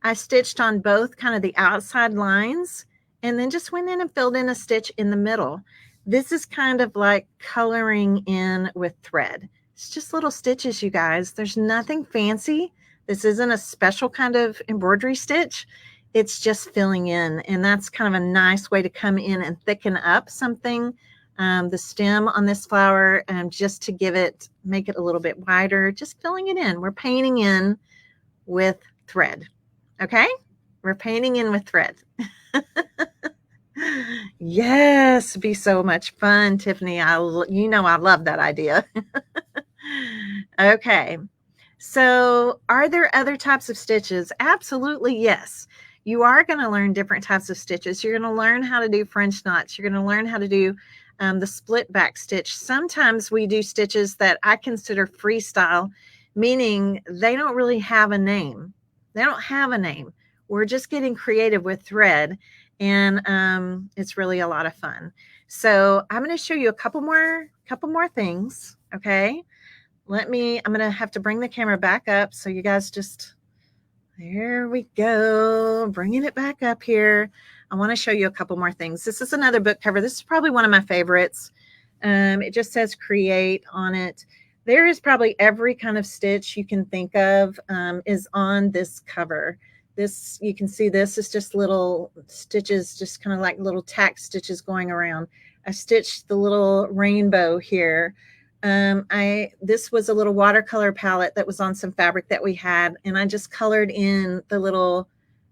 I stitched on both kind of the outside lines, and then just went in and filled in a stitch in the middle. This is kind of like coloring in with thread. It's just little stitches, you guys. There's nothing fancy. This isn't a special kind of embroidery stitch. It's just filling in, and that's kind of a nice way to come in and thicken up something, the stem on this flower, just to make it a little bit wider, just filling it in. We're painting in with thread. Okay, we're painting in with thread. Yes, be so much fun, Tiffany. I love that idea. Okay, so are there other types of stitches? Absolutely, yes. You are going to learn different types of stitches. You're going to learn how to do French knots. You're going to learn how to do the split back stitch. Sometimes we do stitches that I consider freestyle, meaning they don't really have a name. They don't have a name. We're just getting creative with thread, and it's really a lot of fun. So I'm going to show you a couple more things. Okay. I'm going to have to bring the camera back up. So you guys there we go. Bringing it back up here. I want to show you a couple more things. This is another book cover. This is probably one of my favorites. It just says create on it. There is probably every kind of stitch you can think of is on this cover. You can see this is just little stitches, just kind of like little tack stitches going around. I stitched the little rainbow here. This was a little watercolor palette that was on some fabric that we had, and I just colored in the little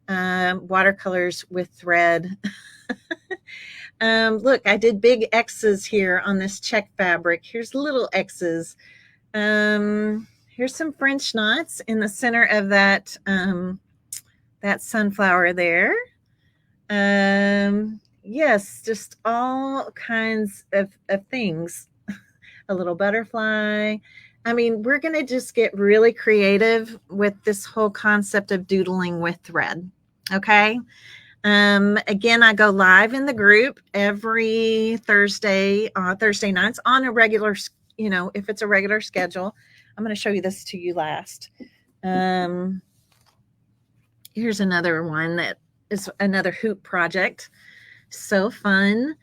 watercolors with thread. Look, I did big X's here on this check fabric. Here's little X's. Here's some French knots in the center of that sunflower there. yes, just all kinds of things. A little butterfly. I mean, we're going to just get really creative with this whole concept of doodling with thread. Okay. Again, I go live in the group every Thursday, Thursday nights on a regular, if it's a regular schedule. I'm going to show you this to you last. Um, Here's another one that is another hoop project. So fun.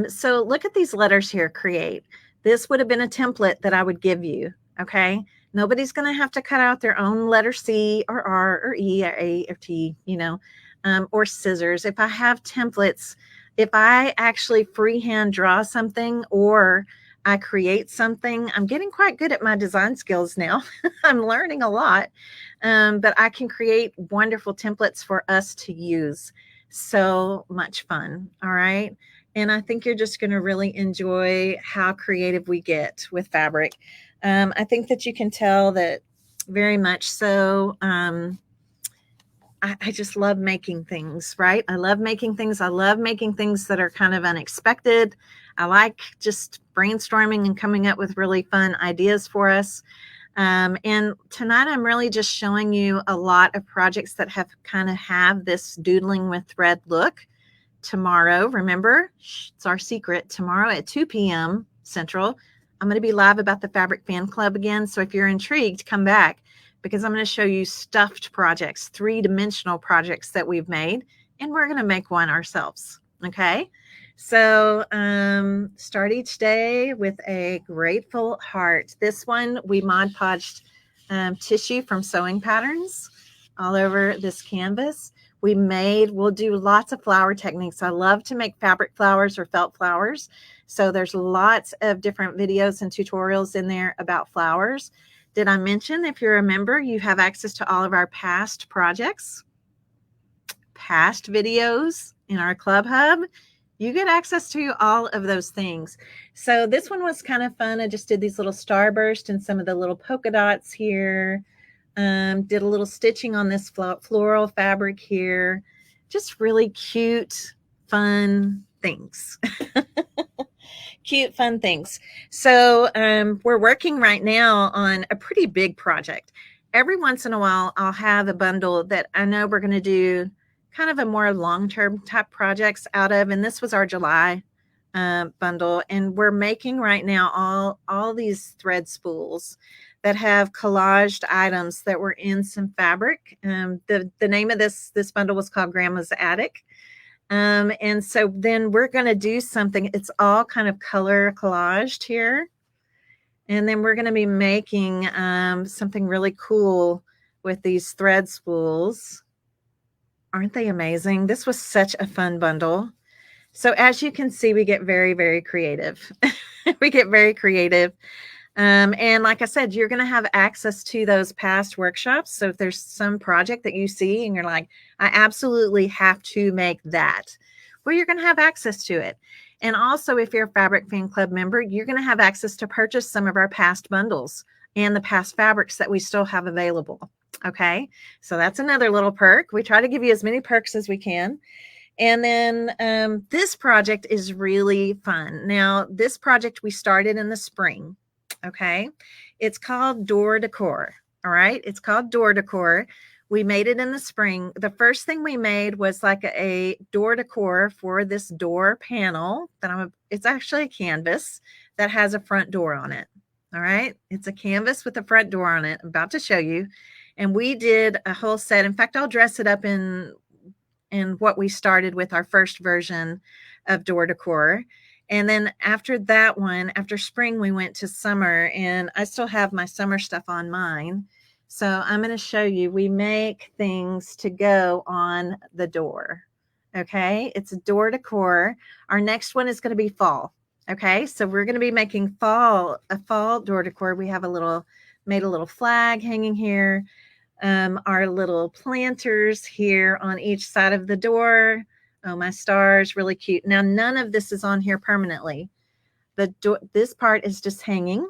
So look at these letters here, create. This would have been a template that I would give you, okay? Nobody's going to have to cut out their own letter C or R or E or A or T, or scissors. If I have templates, if I actually freehand draw something or I create something, I'm getting quite good at my design skills now. I'm learning a lot, but I can create wonderful templates for us to use. So much fun. All right. And I think you're just going to really enjoy how creative we get with fabric. I think that you can tell that very much so. I just love making things, right? I love making things. I love making things that are kind of unexpected. I like just brainstorming and coming up with really fun ideas for us. And tonight I'm really just showing you a lot of projects that have this doodling with thread look. Tomorrow, remember, it's our secret, tomorrow at 2 p.m. Central, I'm going to be live about the Fabric Fan Club again. So if you're intrigued, come back, because I'm going to show you stuffed projects, three-dimensional projects that we've made, and we're going to make one ourselves. Okay. So start each day with a grateful heart. This one, we Mod Podged tissue from sewing patterns all over this canvas. We'll do lots of flower techniques. I love to make fabric flowers or felt flowers. So there's lots of different videos and tutorials in there about flowers. Did I mention, if you're a member, you have access to all of our past projects, past videos in our Club Hub? You get access to all of those things. So this one was kind of fun. I just did these little starburst and some of the little polka dots here. Did a little stitching on this floral fabric here. Just really cute, fun things. Cute, fun things. So we're working right now on a pretty big project. Every once in a while, I'll have a bundle that I know we're going to do kind of a more long-term type projects out of. And this was our July bundle. And we're making right now all these thread spools that have collaged items that were in some fabric. The name of this bundle was called Grandma's Attic. And so then we're going to do something. It's all kind of color collaged here. And then we're going to be making something really cool with these thread spools. Aren't they amazing? This was such a fun bundle. So as you can see, we get very, very creative. We get very creative. And like I said, you're going to have access to those past workshops. So if there's some project that you see and you're like, I absolutely have to make that, well, you're going to have access to it. And also, if you're a Fabric Fan Club member, you're going to have access to purchase some of our past bundles and the past fabrics that we still have available. Okay. So that's another little perk. We try to give you as many perks as we can. And then this project is really fun. Now, this project we started in the spring. Okay. It's called Door Decor. All right. It's called Door Decor. We made it in the spring. The first thing we made was like a door decor for this door panel it's actually a canvas that has a front door on it. All right. It's a canvas with a front door on it. I'm about to show you. And we did a whole set. In fact, I'll dress it up in what we started with our first version of Door Decor. And then after that one, after spring, we went to summer, and I still have my summer stuff on mine. So I'm going to show you, we make things to go on the door. Okay. It's a door decor. Our next one is going to be fall. Okay. So we're going to be making a fall door decor. We have made a little flag hanging here. Our little planters here on each side of the door. Oh, my stars, really cute. Now, none of this is on here permanently. This part is just hanging.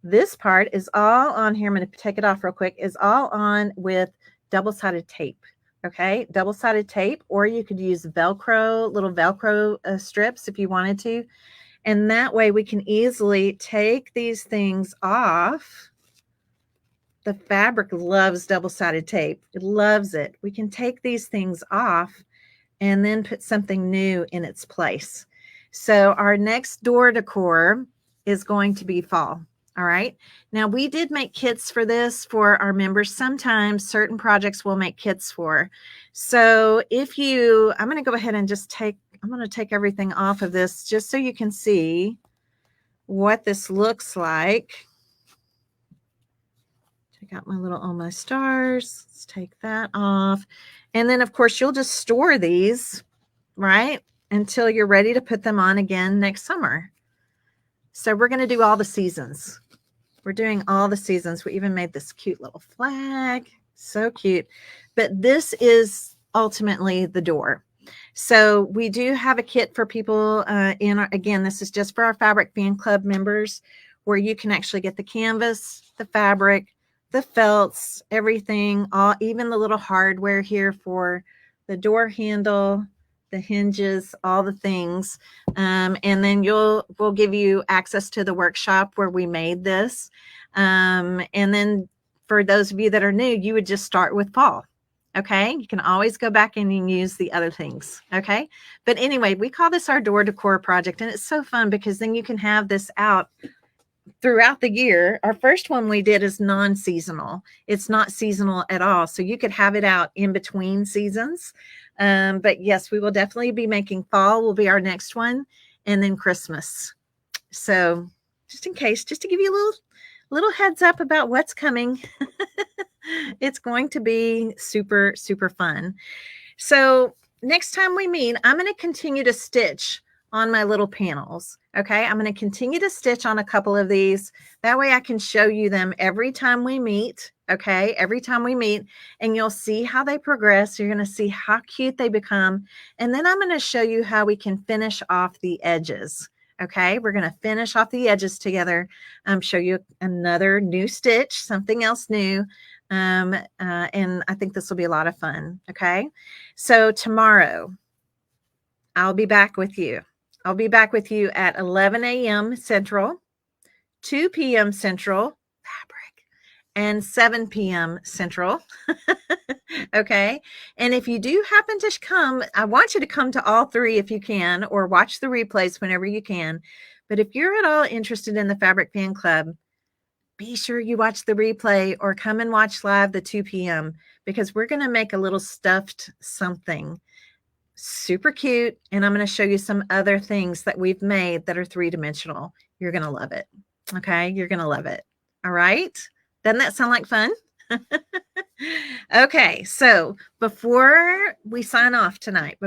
This part is all on here. I'm going to take it off real quick. Is all on with double-sided tape. Okay, double-sided tape, or you could use Velcro, little Velcro strips if you wanted to. And that way we can easily take these things off. The fabric loves double-sided tape. It loves it. We can take these things off and then put something new in its place. So our next door decor is going to be fall. All right. Now we did make kits for this for our members. Sometimes certain projects we'll make kits for. So if you, I'm going to go ahead and I'm going to take everything off of this just so you can see what this looks like. Take out all my stars. Let's take that off. And then of course you'll just store these, right, until you're ready to put them on again next summer. So we're going to do all the seasons. We're doing all the seasons. We even made this cute little flag. So cute. But this is ultimately the door. So we do have a kit for people again, this is just for our Fabric Fan Club members, where you can actually get the canvas, the fabric, the felts, everything, even the little hardware here for the door handle, the hinges, all the things. And then we'll give you access to the workshop where we made this. And then for those of you that are new, you would just start with fall. Okay, you can always go back in and use the other things. Okay, but anyway, we call this our door decor project, and it's so fun because then you can have this out throughout the year. Our first one we did is non-seasonal. It's not seasonal at all, so you could have it out in between seasons. But yes, we will definitely be making fall will be our next one, and then Christmas. So just in case, just to give you a little heads up about what's coming. It's going to be super, super fun. So next time we meet, I'm going to continue to stitch on my little panels. Okay, I'm going to continue to stitch on a couple of these. That way I can show you them every time we meet. Okay, every time we meet, and you'll see how they progress. You're going to see how cute they become. And then I'm going to show you how we can finish off the edges. Okay, we're going to finish off the edges together. Show you another new stitch, something else new. And I think this will be a lot of fun. Okay, so tomorrow I'll be back with you. I'll be back with you at 11 a.m. Central, 2 p.m. Central, fabric, and 7 p.m. Central. Okay, and if you do happen to come, I want you to come to all three if you can, or watch the replays whenever you can. But if you're at all interested in the Fabric Fan Club, be sure you watch the replay or come and watch live the 2 p.m. because we're going to make a little stuffed something super cute. And I'm going to show you some other things that we've made that are three-dimensional. You're going to love it. Okay. You're going to love it. All right. Doesn't that sound like fun? Okay. So before we sign off tonight,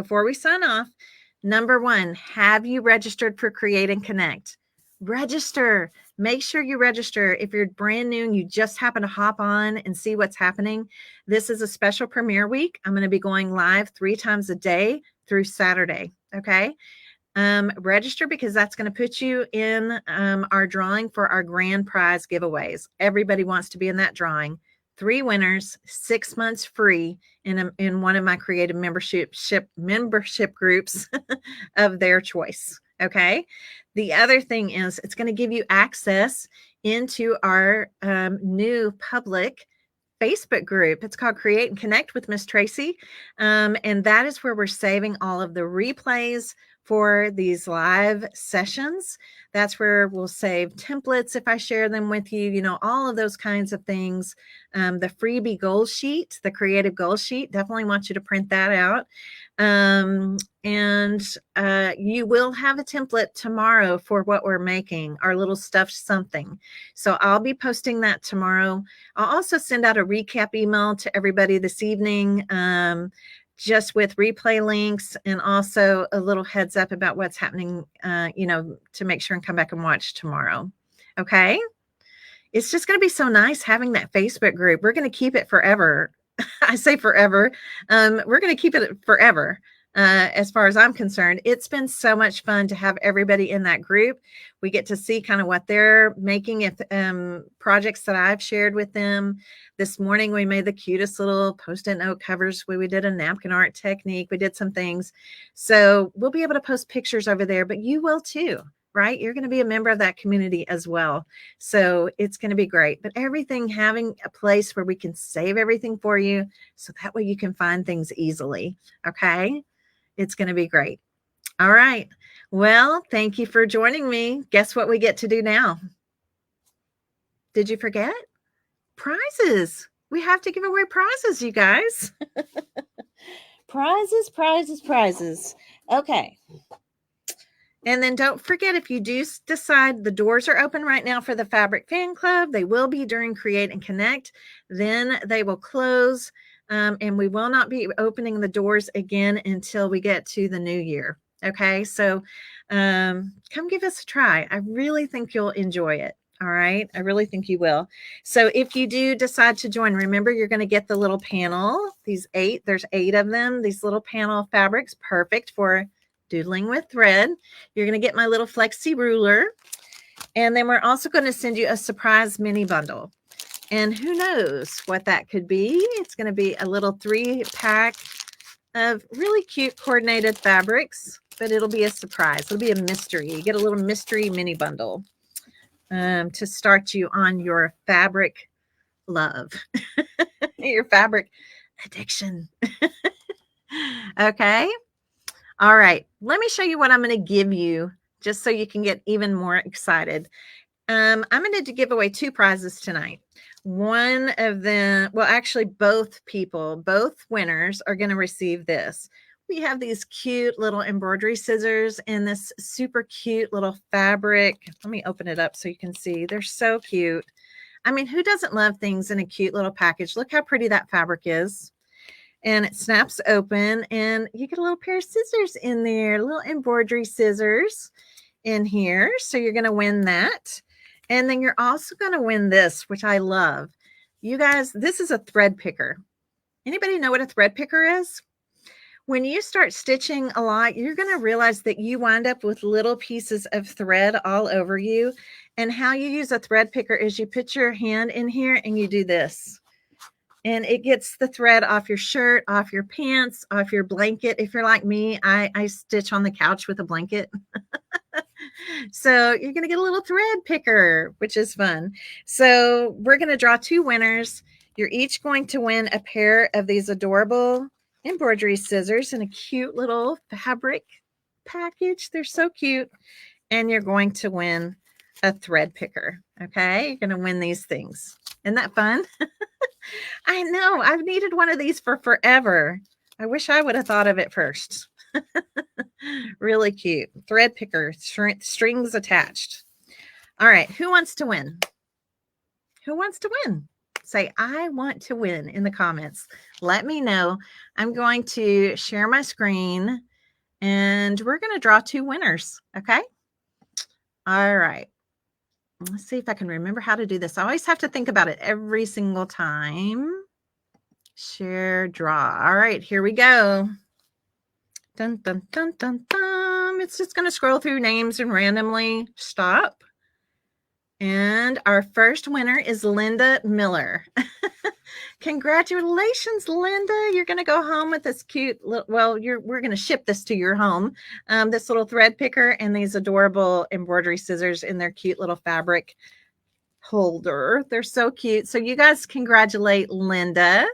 number one, have you registered for Create and Connect? Register. Make sure you register. If you're brand new and you just happen to hop on and see what's happening, this is a special premiere week. I'm going to be going live 3 times a day through Saturday. Okay. Register because that's going to put you in our drawing for our grand prize giveaways. Everybody wants to be in that drawing. 3 winners, 6 months free in one of my creative membership groups of their choice. Okay. The other thing is it's going to give you access into our new public Facebook group. It's called Create and Connect with Miss Tracy. And that is where we're saving all of the replays for these live sessions. That's where we'll save templates if I share them with you, you know, all of those kinds of things. The freebie goal sheet, the creative goal sheet, definitely want you to print that out. And you will have a template tomorrow for what we're making, our little stuffed something. So I'll be posting that tomorrow. I'll also send out a recap email to everybody this evening, just with replay links and also a little heads up about what's happening, you know, to make sure and come back and watch tomorrow. Okay. It's just going to be so nice having that Facebook group. We're going to keep it forever. I say forever. We're going to keep it forever. as far as I'm concerned. It's been so much fun to have everybody in that group. We get to see kind of what they're making, if projects that I've shared with them. This morning, we made the cutest little Post-it note covers where we did a napkin art technique. We did some things. So we'll be able to post pictures over there, but you will too, right? You're going to be a member of that community as well. So it's going to be great. But everything, having a place where we can save everything for you, so that way you can find things easily. Okay. It's going to be great. All right. Well, thank you for joining me. Guess what we get to do now? Did you forget? Prizes. We have to give away prizes, you guys. Prizes, prizes, prizes. Okay. And then don't forget, if you do decide, the doors are open right now for the Fabric Fan Club. They will be during Create and Connect. Then they will close, and we will not be opening the doors again until we get to the new year. Okay, so come give us a try. I really think you'll enjoy it. All right, I really think you will. So if you do decide to join, remember, you're going to get the little panel. There's 8 of them. These little panel fabrics, perfect for doodling with thread. You're going to get my little flexi ruler. And then we're also going to send you a surprise mini bundle. And who knows what that could be? It's going to be a little 3-pack of really cute coordinated fabrics, but it'll be a surprise. It'll be a mystery. You get a little mystery mini bundle to start you on your fabric love, your fabric addiction. Okay. All right, let me show you what I'm going to give you, just so you can get even more excited. I'm going to give away 2 prizes tonight. One of them, well, actually, both winners are going to receive this. We have these cute little embroidery scissors and this super cute little fabric. Let me open it up so you can see. They're so cute. I mean, who doesn't love things in a cute little package? Look how pretty that fabric is. And it snaps open, and you get a little pair of scissors in there, little embroidery scissors in here. So you're going to win that. And then you're also going to win this, which I love. You guys, this is a thread picker. Anybody know what a thread picker is? When you start stitching a lot, you're going to realize that you wind up with little pieces of thread all over you. And how you use a thread picker is you put your hand in here and you do this. And it gets the thread off your shirt, off your pants, off your blanket. If you're like me, I stitch on the couch with a blanket. So you're going to get a little thread picker, which is fun. So we're going to draw 2 winners. You're each going to win a pair of these adorable embroidery scissors in a cute little fabric package. They're so cute. And you're going to win a thread picker. Okay, you're going to win these things. Isn't that fun? I know. I've needed one of these for forever. I wish I would have thought of it first. Really cute. Thread picker, strings attached. All right. Who wants to win? Who wants to win? Say, I want to win in the comments. Let me know. I'm going to share my screen, and we're going to draw 2 winners. Okay. All right. Let's see if I can remember how to do this. I always have to think about it every single time. Share, draw. All right, here we go. Dun, dun, dun, dun, dun. It's just going to scroll through names and randomly stop. And our first winner is Linda Miller. Congratulations, Linda. You're going to go home with this cute, we're going to ship this to your home. This little thread picker and these adorable embroidery scissors in their cute little fabric holder. They're so cute. So you guys congratulate Linda.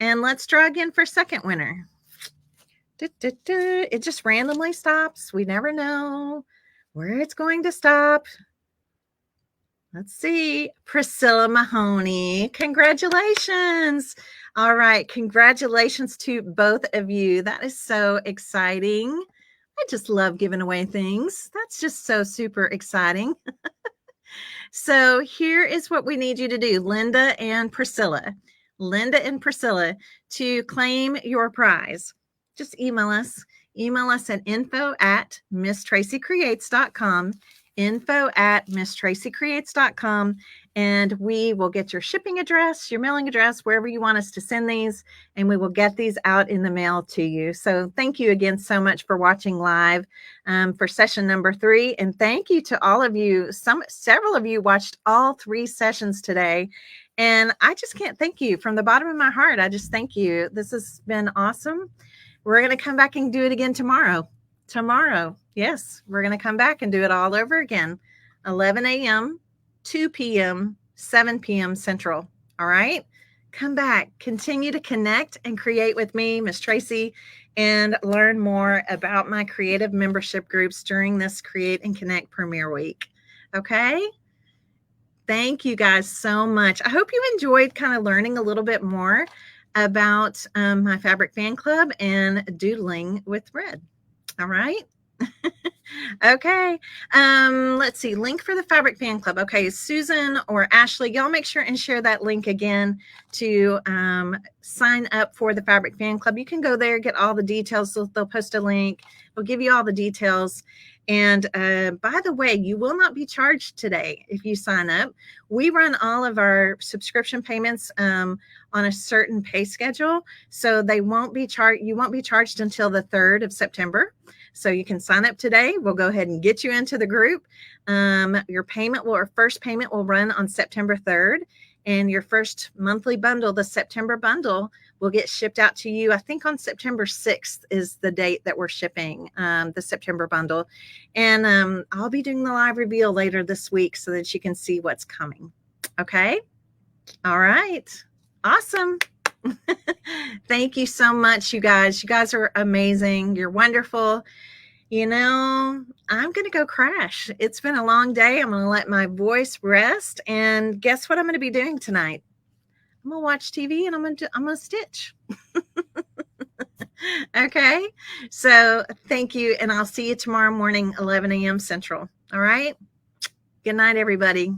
And let's draw again for second winner. It just randomly stops. We never know where it's going to stop. Let's see. Priscilla Mahoney. Congratulations. All right. Congratulations to both of you. That is so exciting. I just love giving away things. That's just so super exciting. So here is what we need you to do, Linda and Priscilla. Linda and Priscilla, to claim your prize. Just email us. Email us at info@misstracycreates.com. info@misstraceycreates.com, and we will get your shipping address, your mailing address, wherever you want us to send these, and we will get these out in the mail to you. So thank you again so much for watching live for session number 3, and thank you to all of you. Several of you watched all 3 sessions today, and I just can't thank you from the bottom of my heart. I just thank you. This has been awesome. We're going to come back and do it again tomorrow. Yes, we're going to come back and do it all over again. 11 a.m., 2 p.m., 7 p.m. Central. All right? Come back. Continue to connect and create with me, Miss Tracy, and learn more about my creative membership groups during this Create and Connect Premiere Week. Okay? Thank you guys so much. I hope you enjoyed kind of learning a little bit more about my fabric fan club and doodling with thread. All right. Okay. Let's see. Link for the fabric fan club. Okay. Susan or Ashley, y'all make sure and share that link again to sign up for the fabric fan club. You can go there, get all the details. They'll post a link. They'll give you all the details. And by the way, you will not be charged today if you sign up. We run all of our subscription payments on a certain pay schedule, so they won't be charged. You won't be charged until the 3rd of September. So you can sign up today. We'll go ahead and get you into the group. Your first payment will run on September 3rd, and your first monthly bundle, the September bundle, will get shipped out to you. I think on September 6th is the date that we're shipping the September bundle. And I'll be doing the live reveal later this week so that you can see what's coming. Okay. All right. Awesome. Thank you so much, you guys. You guys are amazing. You're wonderful. You know, I'm going to go crash. It's been a long day. I'm going to let my voice rest. And guess what I'm going to be doing tonight? I'm going to watch TV and I'm going to stitch. Okay. So thank you. And I'll see you tomorrow morning, 11 a.m. Central. All right. Good night, everybody.